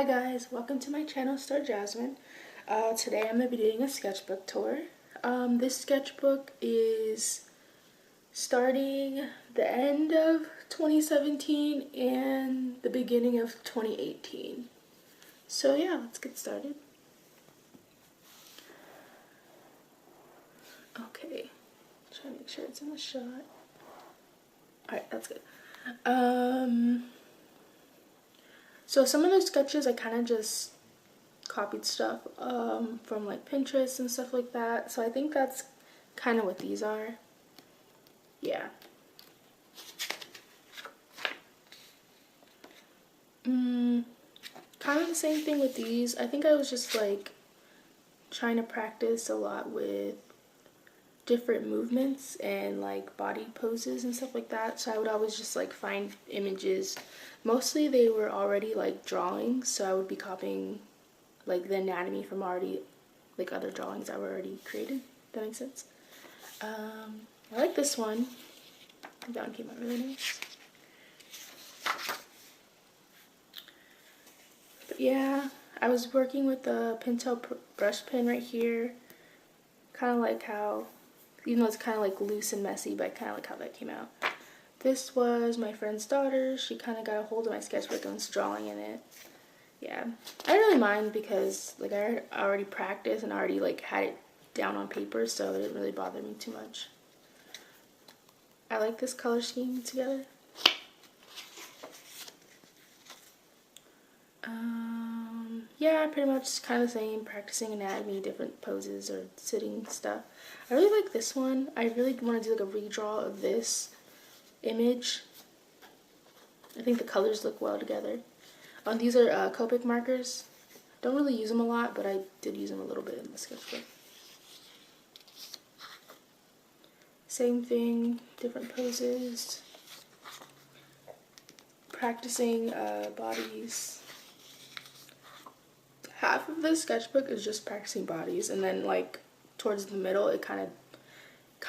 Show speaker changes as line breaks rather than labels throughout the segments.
guys, welcome to my channel, Star Jasmine. Today I'm going to be doing a sketchbook tour. This sketchbook is starting the end of 2017 and the beginning of 2018. So yeah, let's get started. Okay, try to make sure it's in the shot. Alright, that's good. So some of those sketches I kind of just copied stuff from like Pinterest and stuff like that. So I think that's kind of what these are. Yeah. Kind of the same thing with these. I think I was just like trying to practice a lot with different movements and like body poses and stuff like that. So I would always just like find images. Mostly they were already like drawings, so I would be copying like the anatomy from already like other drawings that were already created. That makes sense. I like this one. I think that one came out really nice. But yeah, I was working with the Pinto brush pen right here. Kind of like how, even though it's kind of like loose and messy, but I kind of like how that came out. This was my friend's daughter. She kind of got a hold of my sketchbook and was drawing in it. Yeah, I didn't really mind because like I already practiced and already like had it down on paper, so it didn't really bother me too much. I like this color scheme together. Yeah, pretty much kind of the same, practicing anatomy, different poses or sitting stuff. I really like this one. I really want to do like a redraw of this image. I think the colors look well together. These are Copic markers. Don't really use them a lot, but I did use them a little bit in the sketchbook. Same thing, different poses. Practicing bodies. Half of this sketchbook is just practicing bodies, and then like towards the middle it kind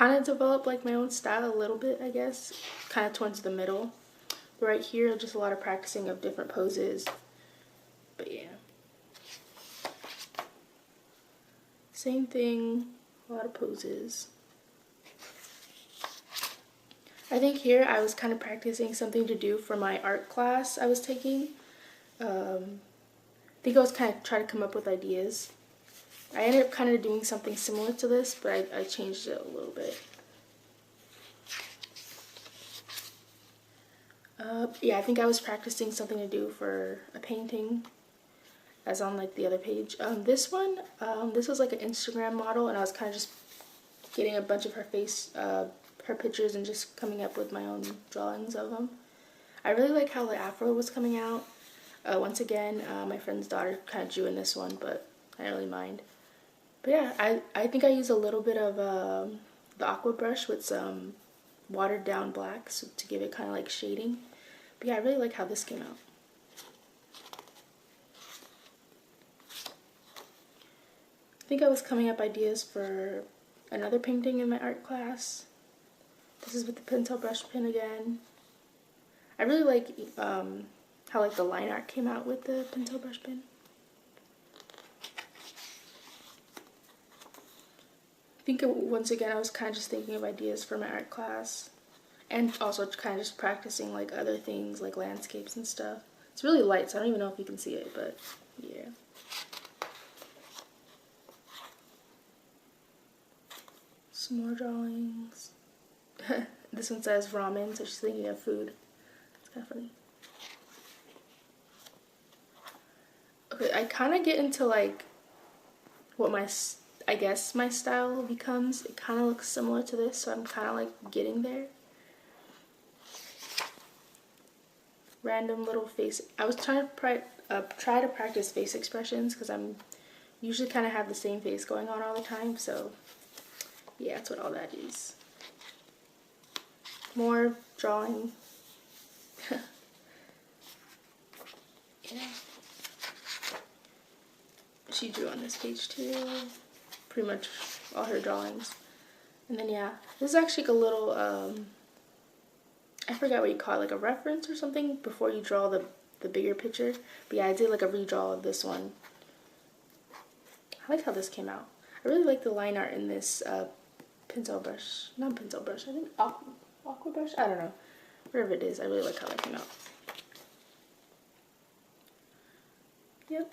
of developed like my own style a little bit, I guess, kind of towards the middle. But right here, just a lot of practicing of different poses. But yeah, same thing, a lot of poses. I think here I was kind of practicing something to do for my art class I was taking. I think I was kind of trying to come up with ideas. I ended up kind of doing something similar to this, but I changed it a little bit. Yeah, I think I was practicing something to do for a painting, as on like the other page. This one, this was like an Instagram model, and I was kind of just getting a bunch of her her pictures and just coming up with my own drawings of them. I really like how the afro was coming out. Once again, my friend's daughter kind of drew in this one, but I don't really mind. But yeah, I think I used a little bit of the aqua brush with some watered down black to give it kind of like shading. But yeah, I really like how this came out. I think I was coming up ideas for another painting in my art class. This is with the Pinto brush pen again. I really like how like the line art came out with the Pinto brush pen. I think once again I was kind of just thinking of ideas for my art class, and also kind of just practicing like other things like landscapes and stuff. It's really light, so I don't even know if you can see it, but yeah. Some more drawings. This one says ramen, so she's thinking of food. It's kind of funny. Okay, I kind of get into like what I guess my style becomes. It kind of looks similar to this, so I'm kind of like getting there. Random little face. I was trying to try to practice face expressions because I'm usually kind of have the same face going on all the time. So yeah, that's what all that is. More drawing. Yeah. She drew on this page too. Pretty much all her drawings. And then yeah, this is actually like a little I forgot what you call it, like a reference or something before you draw the bigger picture. But yeah, I did like a redraw of this one. I like how this came out. I really like the line art in this pencil brush. Not pencil brush, I think aqua brush? I don't know. Whatever it is, I really like how that came out. Yep.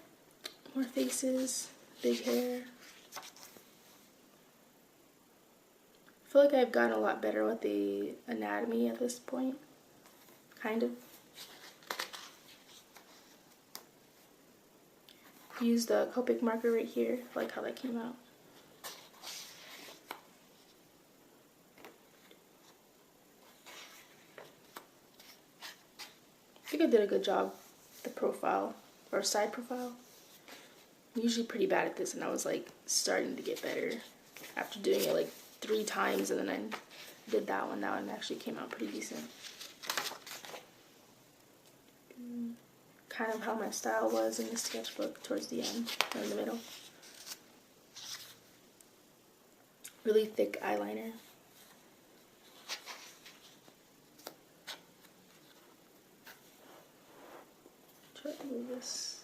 More faces, big hair. I feel like I've gotten a lot better with the anatomy at this point. Kind of. Use the Copic marker right here. I like how that came out. I think I did a good job with the profile, or side profile. I'm usually pretty bad at this, and I was like starting to get better after doing it like 3 times, and then I did that one now and actually came out pretty decent. Kind of how my style was in the sketchbook towards the end, or in the middle. Really thick eyeliner. Try to move this.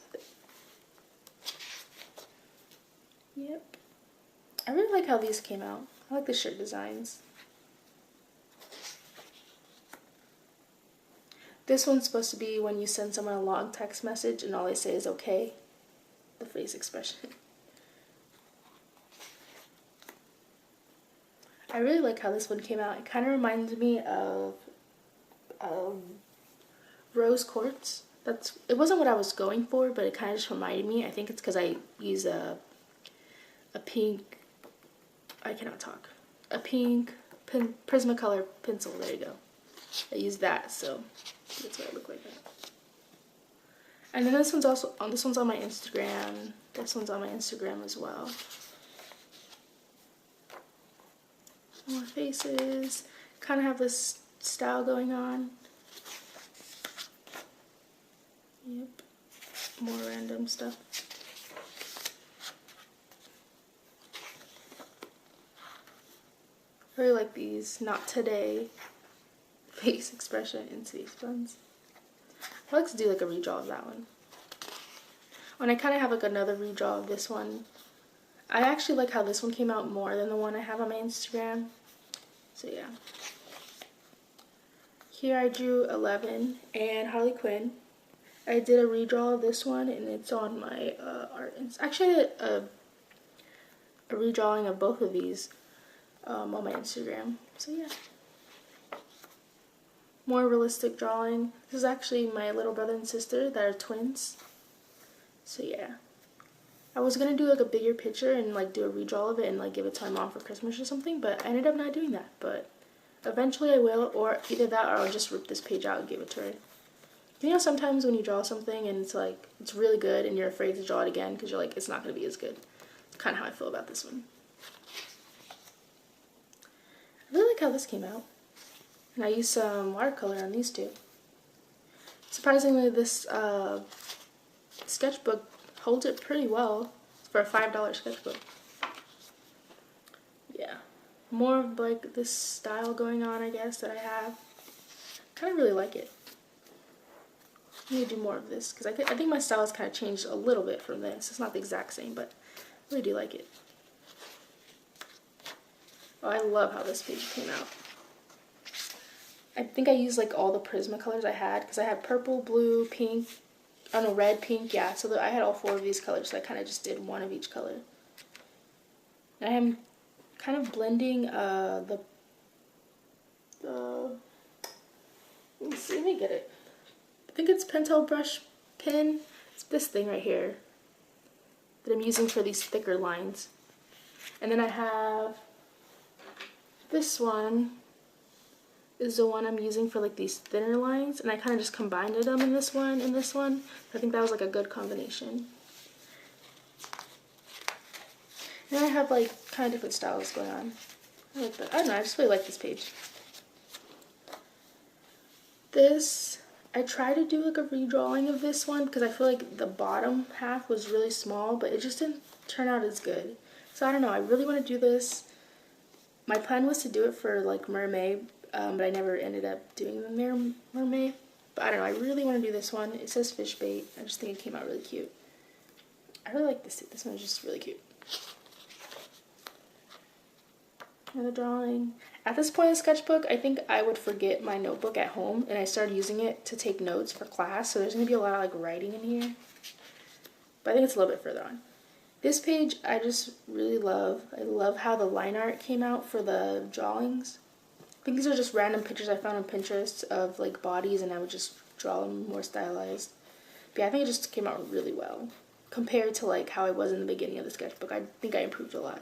Yep. I really like how these came out. I like the shirt designs. This one's supposed to be when you send someone a long text message and all they say is okay. The face expression. I really like how this one came out. It kind of reminds me of rose quartz. It wasn't what I was going for, but it kind of just reminded me. I think it's because I use a pink, I cannot talk, a pink Prismacolor pencil. There you go. I use that, so that's why I look like that. And then this one's on my Instagram. This one's on my Instagram as well. More faces. Kind of have this style going on. Yep. More random stuff. I really like these not today face expression into these ones. I like to do like a redraw of that one. When I kind of have like another redraw of this one, I actually like how this one came out more than the one I have on my Instagram. So yeah. Here I drew 11 and Harley Quinn. I did a redraw of this one and it's on my art. Actually, I did a redrawing of both of these on my Instagram. So yeah. More realistic drawing. This is actually my little brother and sister that are twins. So yeah. I was gonna do like a bigger picture and like do a redraw of it and like give it to my mom for Christmas or something, but I ended up not doing that. But eventually I will, or either that or I'll just rip this page out and give it to her. You know, sometimes when you draw something and it's like, it's really good and you're afraid to draw it again because you're like, it's not gonna be as good. It's kind of how I feel about this one. I really like how this came out. And I used some watercolor on these two. Surprisingly, this sketchbook holds it pretty well for a $5 sketchbook. Yeah. More of like this style going on, I guess, that I have. Kind of really like it. I need to do more of this because I think my style has kind of changed a little bit from this. It's not the exact same, but I really do like it. Oh, I love how this page came out. I think I used like all the Prismacolors I had because I had purple, blue, pink, oh no, red, pink, yeah. So I had all 4 of these colors, so I kind of just did one of each color. And I am kind of blending let me see, let me get it. I think it's Pentel brush pen. It's this thing right here that I'm using for these thicker lines. And then I have this one is the one I'm using for like these thinner lines, and I kind of just combined them in this one and this one. I think that was like a good combination. And I have like kind of different styles going on. I like that. I don't know, I just really like this page. This, I tried to do like a redrawing of this one because I feel like the bottom half was really small, but it just didn't turn out as good. So I don't know, I really want to do this. My plan was to do it for like mermaid, but I never ended up doing the mermaid. But I don't know, I really want to do this one. It says fish bait. I just think it came out really cute. I really like this. This one's just really cute. Another drawing. At this point in the sketchbook, I think I would forget my notebook at home, and I started using it to take notes for class, so there's going to be a lot of like writing in here. But I think it's a little bit further on. This page I just really love. I love how the line art came out for the drawings. I think these are just random pictures I found on Pinterest of like bodies, and I would just draw them more stylized. But yeah, I think it just came out really well. Compared to like how I was in the beginning of the sketchbook, I think I improved a lot.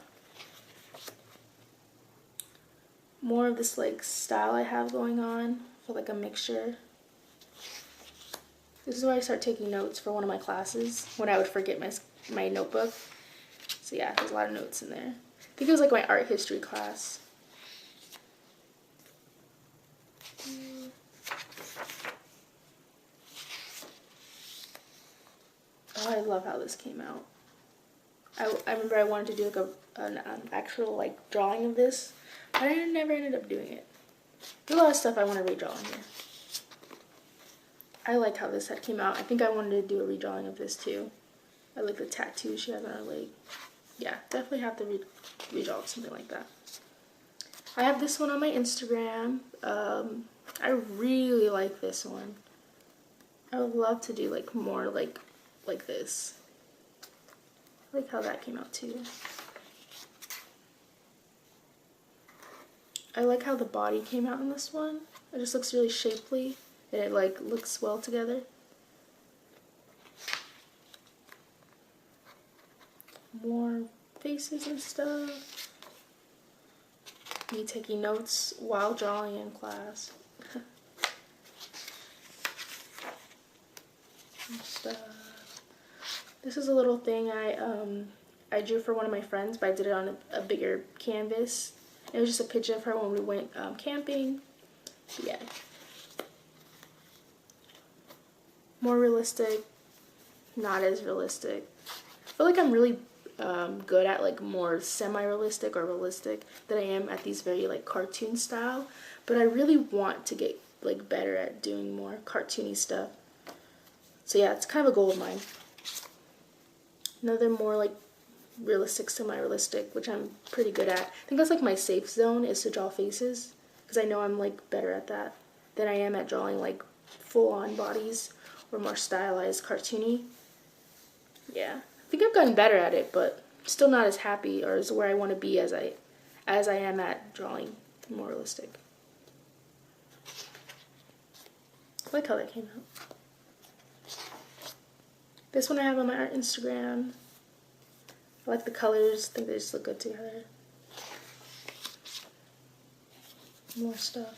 More of this like style I have going on for like a mixture. This is where I start taking notes for one of my classes when I would forget my notebook. So yeah, there's a lot of notes in there. I think it was like my art history class. Oh, I love how this came out. I remember I wanted to do like an actual like drawing of this, but I never ended up doing it. There's a lot of stuff I want to redraw in here. I like how this head came out. I think I wanted to do a redrawing of this too. I like the tattoo she has on her leg. Yeah, definitely have to redraw something like that. I have this one on my Instagram. I really like this one. I would love to do like more like this. I like how that came out too. I like how the body came out in this one. It just looks really shapely, and it like looks well together. More faces and stuff. Me taking notes while drawing in class. Stuff. This is a little thing I drew for one of my friends, but I did it on a bigger canvas. It was just a picture of her when we went camping. But yeah. More realistic, not as realistic. I feel like I'm really good at like more semi-realistic or realistic than I am at these very like cartoon style. But I really want to get like better at doing more cartoony stuff. So yeah, it's kind of a goal of mine. Another more like realistic, semi-realistic, which I'm pretty good at. I think that's like my safe zone, is to draw faces, because I know I'm like better at that than I am at drawing like full-on bodies or more stylized, cartoony. Yeah, I think I've gotten better at it, but still not as happy or as where I want to be as I am at drawing more realistic. I like how that came out. This one I have on my art Instagram. I like the colors. I think they just look good together. More stuff.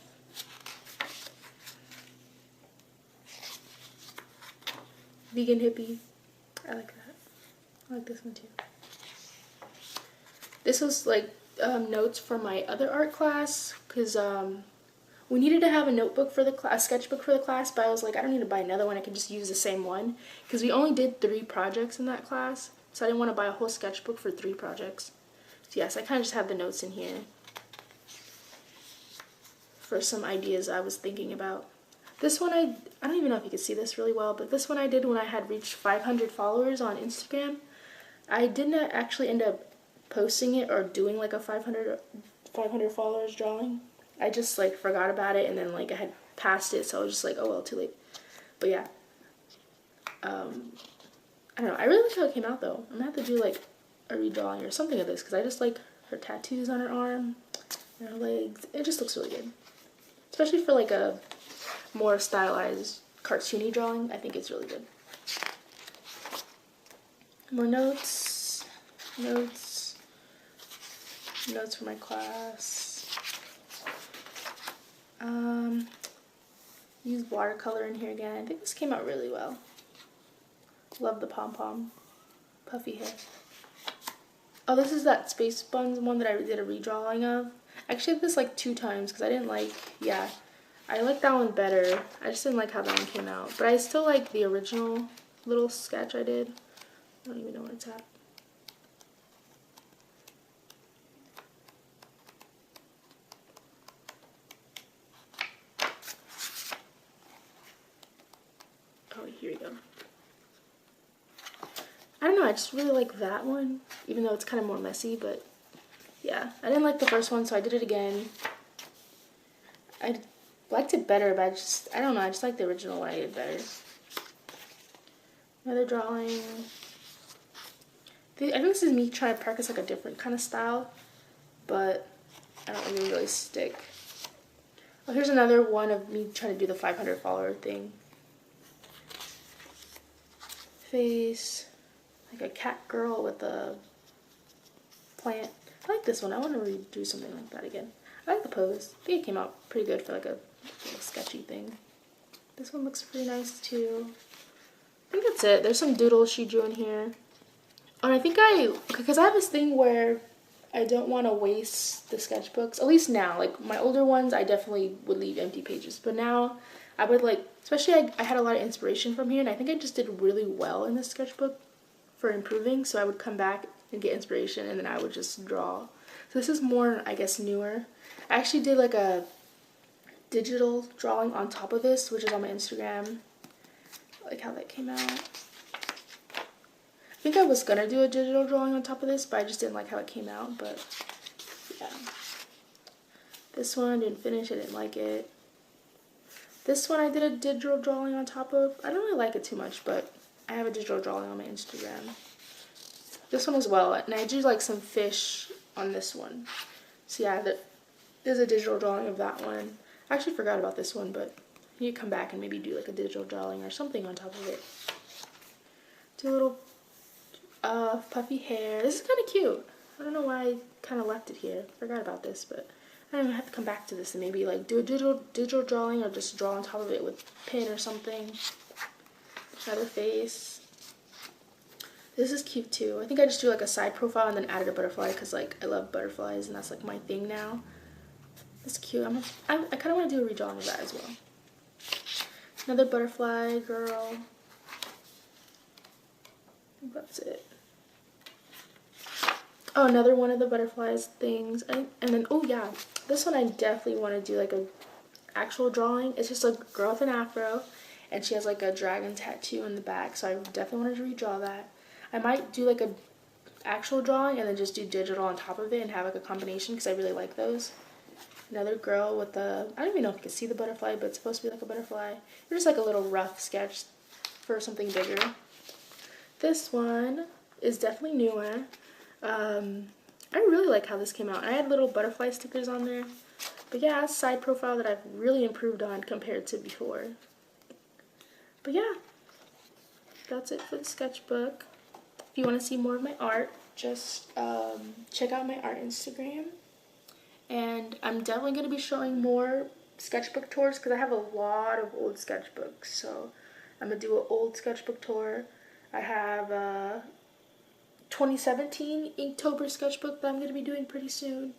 Vegan hippie. I like that. I like this one too. This was like notes from my other art class, because we needed to have a notebook for the class, sketchbook for the class, but I was like, I don't need to buy another one. I can just use the same one, because we only did 3 projects in that class, so I didn't want to buy a whole sketchbook for 3 projects. So yes, I kind of just have the notes in here for some ideas I was thinking about. This one I don't even know if you can see this really well, but this one I did when I had reached 500 followers on Instagram. I didn't actually end up posting it or doing like a 500 followers drawing. I just like forgot about it, and then like I had passed it, so I was just like, oh well, too late. But yeah, I don't know. I really like how it came out though. I'm gonna have to do like a redrawing or something of this, because I just like her tattoos on her arm and her legs. It just looks really good, especially for like a more stylized cartoony drawing. I think it's really good. More notes for my class. Use watercolor in here again. I think this came out really well. Love the pom-pom puffy hair. Oh, this is that Space Buns one that I did a redrawing of. I actually did this like 2 times because I didn't like, yeah, I like that one better. I just didn't like how that one came out. But I still like the original little sketch I did. I don't even know where it's at. I just really like that one, even though it's kind of more messy, but yeah. I didn't like the first one, so I did it again. I liked it better, but I don't know, I just like the original one I did better. Another drawing. I think this is me trying to practice like a different kind of style, but I don't really stick. Oh, here's another one of me trying to do the 500 follower thing. Face, like a cat girl with a plant. I like this one. I want to redo something like that again. I like the pose. I think it came out pretty good for like a little sketchy thing. This one looks pretty nice too. I think that's it. There's some doodles she drew in here. And I think because I have this thing where I don't want to waste the sketchbooks. At least now, like my older ones, I definitely would leave empty pages. But now, I would like, especially I had a lot of inspiration from here, and I think I just did really well in this sketchbook for improving. So I would come back and get inspiration, and then I would just draw. So this is more, I guess, newer. I actually did like a digital drawing on top of this, which is on my Instagram. I like how that came out. I think I was gonna do a digital drawing on top of this, but I just didn't like how it came out, but yeah. This one, didn't finish, I didn't like it. This one I did a digital drawing on top of. I don't really like it too much, but I have a digital drawing on my Instagram. This one as well, and I do like some fish on this one. So yeah, there's a digital drawing of that one. I actually forgot about this one, but I need to come back and maybe do like a digital drawing or something on top of it. Do a little puffy hair. This is kind of cute. I don't know why I kind of left it here. Forgot about this, but I don't know, I have to come back to this and maybe like do a digital drawing or just draw on top of it with pen or something. Another face. This is cute too. I think I just do like a side profile and then added a butterfly because like I love butterflies and that's like my thing now. That's cute. I kind of want to do a redrawing of that as well. Another butterfly girl. That's it. Oh, another one of the butterflies things. And then, oh yeah, this one I definitely want to do like a actual drawing. It's just a girl with an afro, and she has like a dragon tattoo in the back, so I definitely wanted to redraw that. I might do like a actual drawing and then just do digital on top of it and have like a combination because I really like those. Another girl with I don't even know if you can see the butterfly, but it's supposed to be like a butterfly. Or just like a little rough sketch for something bigger. This one is definitely newer. I really like how this came out. I had little butterfly stickers on there. But yeah, it's a side profile that I've really improved on compared to before. But yeah, that's it for the sketchbook. If you want to see more of my art, just check out my art Instagram. And I'm definitely going to be showing more sketchbook tours because I have a lot of old sketchbooks. So I'm going to do an old sketchbook tour. I have 2017 Inktober sketchbook that I'm going to be doing pretty soon.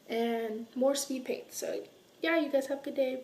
And more speed paint. So yeah, you guys have a good day.